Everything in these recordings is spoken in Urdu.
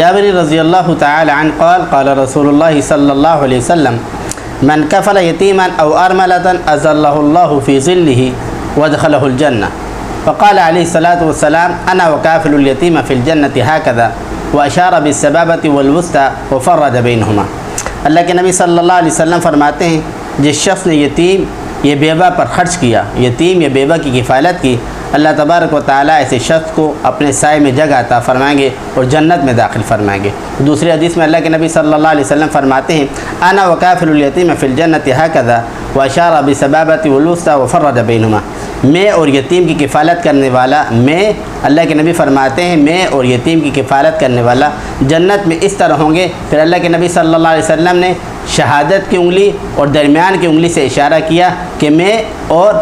جابر رضی اللہ تعالی عنہ قال قال رسول اللہ صلی اللہ علیہ وسلم من کفل یتیما او ارملة اظلہ اللہ فی ظلہ وادخلہ الجنہ فقال علیہ الصلاۃ والسلام انا وکافل الیتیم فی الجنة هكذا واشار بالسبابۃ والوسطى وفرج بینہما۔ اللہ کے نبی صلی اللہ علیہ وسلم فرماتے ہیں جس شخص نے یتیم یا بیوہ پر خرچ کیا، یتیم یا بیوہ کی کفالت کی، اللہ تبارک و تعالیٰ ایسے شخص کو اپنے سائے میں جگہ عطا فرمائیں گے اور جنت میں داخل فرمائیں گے۔ دوسری حدیث میں اللہ کے نبی صلی اللہ علیہ وسلم فرماتے ہیں انا وکافل الیتیم فی الجنۃ هكذا واشار بالسبابۃ والوسطى وفرج بینہما۔ میں اور یتیم کی کفالت کرنے والا، میں اللہ کے نبی فرماتے ہیں میں اور یتیم کی کفالت کرنے والا جنت میں اس طرح ہوں گے۔ پھر اللہ کے نبی صلی اللہ علیہ وسلم نے شہادت کی انگلی اور درمیان کی انگلی سے اشارہ کیا کہ میں اور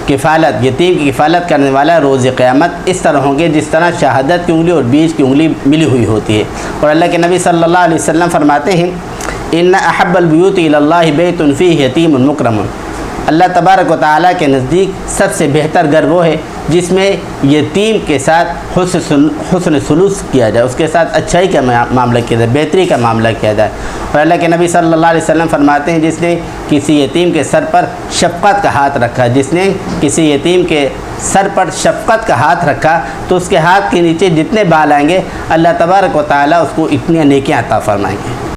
کفالت، یتیم کی کفالت کرنے والا روز قیامت اس طرح ہوں گے جس طرح شہادت کی انگلی اور بیچ کی انگلی ملی ہوئی ہوتی ہے۔ اور اللہ کے نبی صلی اللہ علیہ وسلم فرماتے ہیں ان احب البیوت الی اللہ بیت فیہ یتیم مکرم۔ اللہ تبارک و تعالیٰ کے نزدیک سب سے بہتر گھر وہ ہے جس میں یتیم کے ساتھ حسن سلوک کیا جائے، اس کے ساتھ اچھائی کا معاملہ کیا جائے، بہتری کا معاملہ کیا جائے۔ اور اللہ کے نبی صلی اللہ علیہ وسلم فرماتے ہیں جس نے کسی یتیم کے سر پر شفقت کا ہاتھ رکھا، جس نے کسی یتیم کے سر پر شفقت کا ہاتھ رکھا تو اس کے ہاتھ کے نیچے جتنے بال آئیں گے اللہ تبارک و تعالیٰ اس کو اتنی نیکیاں عطا فرمائیں گے۔